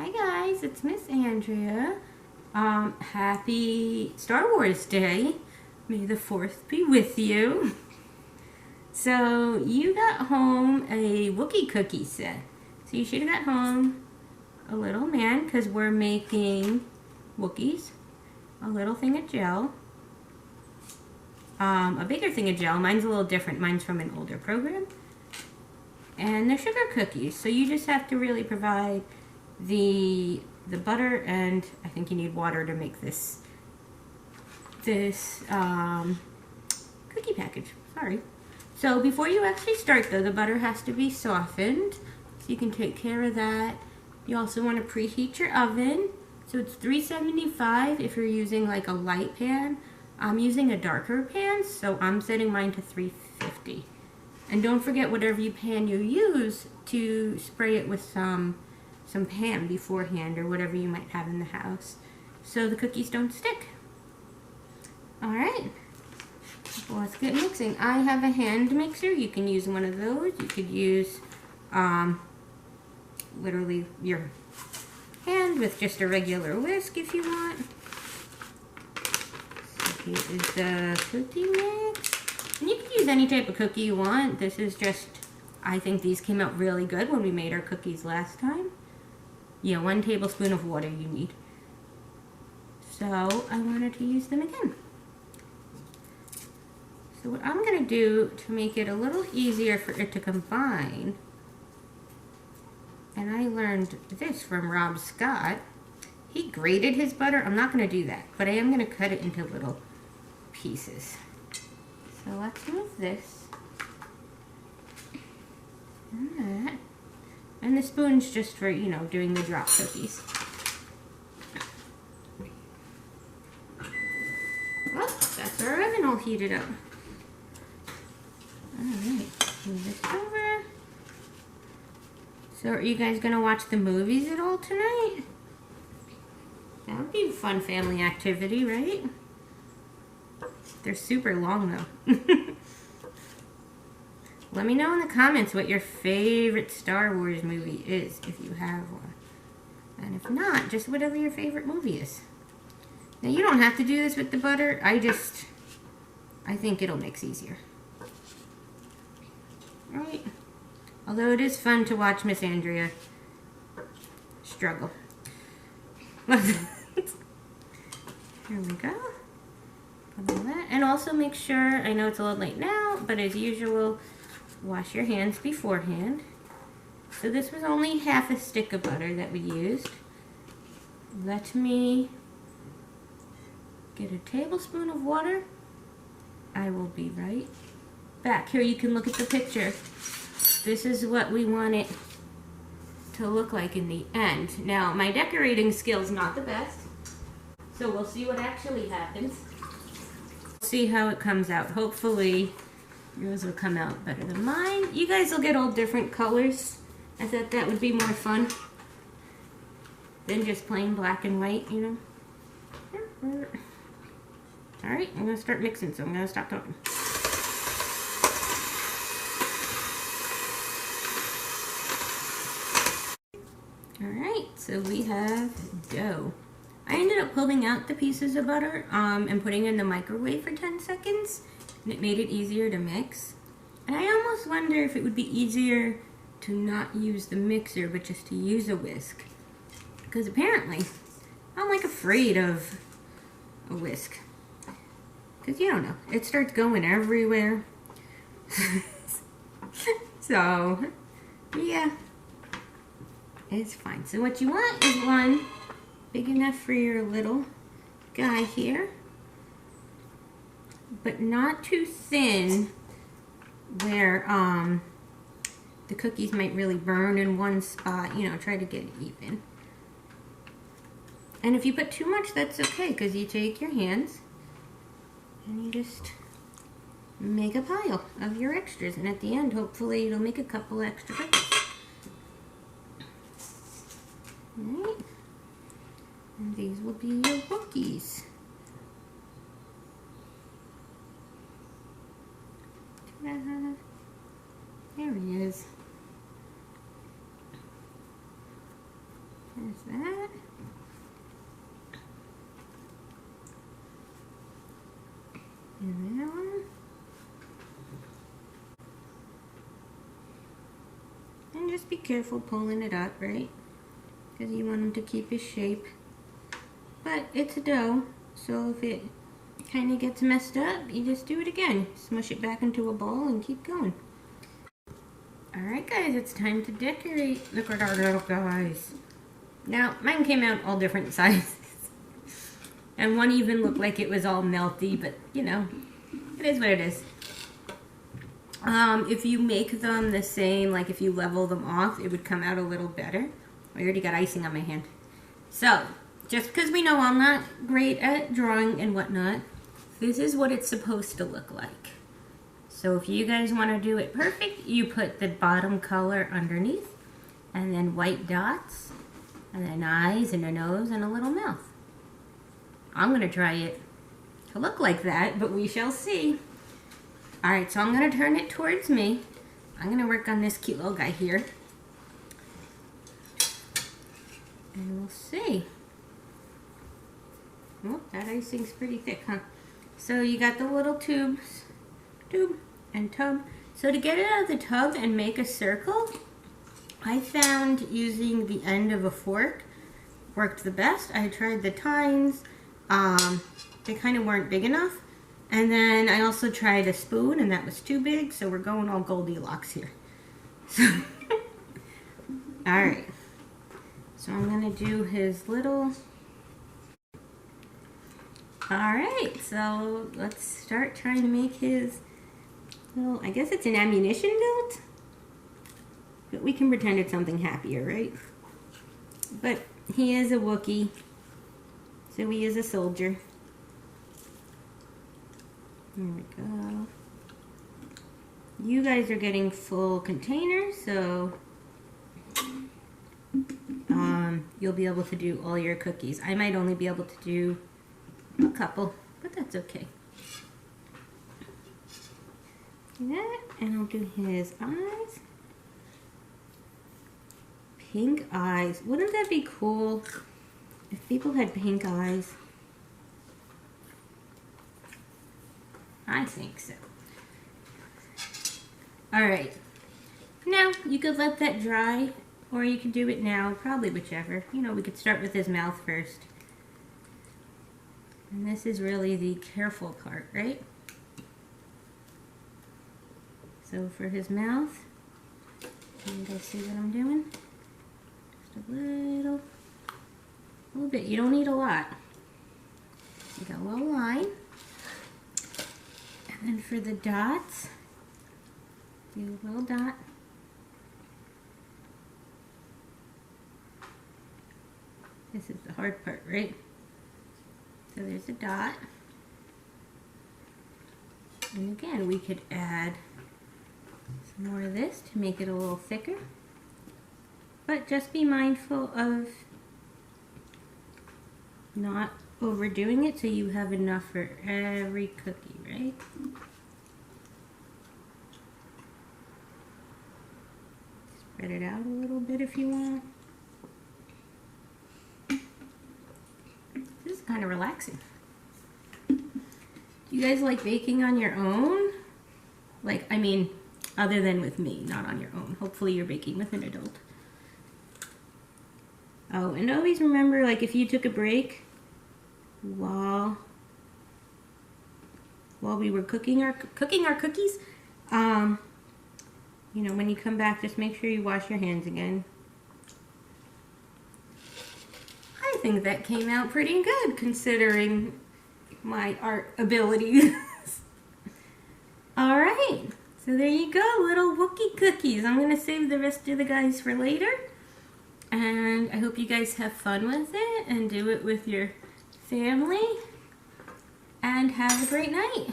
Hi guys, it's Miss Andrea. Happy Star Wars Day. May the 4th be with you. So you got home a Wookie cookie set. So you should have got home a little man because we're making Wookiees. A little thing of gel. A bigger thing of gel. Mine's a little different. Mine's from an older program. And they're sugar cookies. So you just have to really provide the butter, and I think you need water to make this cookie package. Sorry. So before you actually start though, the butter has to be softened, so you can take care of that. You also want to preheat your oven. So it's 375 if you're using like a light pan. I'm using a darker pan, so I'm setting mine to 350. And don't forget whatever pan you use to spray it with some pan beforehand or whatever you might have in the house so the cookies don't stick. Alright, well, let's get mixing. I have a hand mixer. You can use one of those. You could use literally your hand with just a regular whisk if you want. So here is the cookie mix. And you can use any type of cookie you want. This is just, I think these came out really good when we made our cookies last time. Yeah, 1 tablespoon of water you need. So I wanted to use them again. So what I'm going to do to make it a little easier for it to combine, and I learned this from Rob Scott. He grated his butter. I'm not going to do that, but I am going to cut it into little pieces. So let's move this and that. And the spoon's just for, you know, doing the drop cookies. Well, that's our oven all heated up. Alright, move this over. So are you guys going to watch the movies at all tonight? That would be a fun family activity, right? They're super long though. Let me know in the comments what your favorite Star Wars movie is, if you have one. And if not, just whatever your favorite movie is. Now, you don't have to do this with the butter. I think it'll mix easier. Right? Although it is fun to watch Miss Andrea struggle. Here we go. Put all that. And also make sure, I know it's a little late now, but as usual, wash your hands beforehand. So this was only half a stick of butter that we used. Let me get a tablespoon of water. I will be right back. Here, you can look at the picture. This is what we want it to look like in the end. Now, my decorating skill's not the best, so we'll see what actually happens. See how it comes out. Hopefully yours will come out better than mine. You guys will get all different colors. I thought that would be more fun than just plain black and white, you know. Alright, I'm going to start mixing, so I'm going to stop talking. Alright, so we have dough. I ended up pulling out the pieces of butter and putting it in the microwave for 10 seconds. And it made it easier to mix. And I almost wonder if it would be easier to not use the mixer, but just to use a whisk. Because apparently, I'm like afraid of a whisk. Because you don't know, it starts going everywhere. So, yeah, it's fine. So what you want is one big enough for your little guy here, but not too thin where the cookies might really burn in one spot. You know, try to get it even. And if you put too much, that's okay, because you take your hands and you just make a pile of your extras, and at the end hopefully you'll make a couple extra cookies. Alright, and these will be your Wookiees. There he is. There's that. And that one. And just be careful pulling it up, right? Because you want him to keep his shape. But it's a dough, so if it kind of gets messed up, you just do it again. Smush it back into a bowl and keep going. Alright guys, it's time to decorate. Look at our little guys. Now, mine came out all different sizes. And one even looked like it was all melty, but you know, it is what it is. If you make them the same, like if you level them off, it would come out a little better. I already got icing on my hand. So, just because we know I'm not great at drawing and whatnot, this is what it's supposed to look like. So if you guys want to do it perfect, you put the bottom color underneath, and then white dots, and then eyes and a nose and a little mouth. I'm going to try it to look like that, but we shall see. Alright, so I'm going to turn it towards me. I'm going to work on this cute little guy here. And we'll see. Oh, that icing's pretty thick, huh? So you got the little tube and tub. So to get it out of the tub and make a circle, I found using the end of a fork worked the best. I tried the tines. They kind of weren't big enough. And then I also tried a spoon, and that was too big, so we're going all Goldilocks here. So alright. So I'm going to do his little... Alright, so let's start trying to make his little... I guess it's an ammunition belt? But we can pretend it's something happier, right? But he is a Wookiee, so he is a soldier. There we go. You guys are getting full containers, so you'll be able to do all your cookies. I might only be able to do a couple, but that's okay. Yeah, and I'll do his eyes. Pink eyes. Wouldn't that be cool if people had pink eyes? I think so. Alright. Now, you could let that dry, or you could do it now, probably whichever. You know, we could start with his mouth first. And this is really the careful part, right? So for his mouth, you guys see what I'm doing? Just a little bit. You don't need a lot. You got a little line. And then for the dots, do a little dot. This is the hard part, right? So there's a dot. And again, we could add some more of this to make it a little thicker. But just be mindful of not overdoing it so you have enough for every cookie, right? Spread it out a little bit if you want. This is kind of relaxing. Do you guys like baking on your own? Like, I mean, other than with me, not on your own. Hopefully you're baking with an adult. Oh, and always remember, like, if you took a break while we were cooking our cookies, you know, when you come back, just make sure you wash your hands again. I think that came out pretty good considering my art abilities. Alright, so there you go, little Wookiee cookies. I'm going to save the rest of the guys for later. And I hope you guys have fun with it and do it with your family. And have a great night.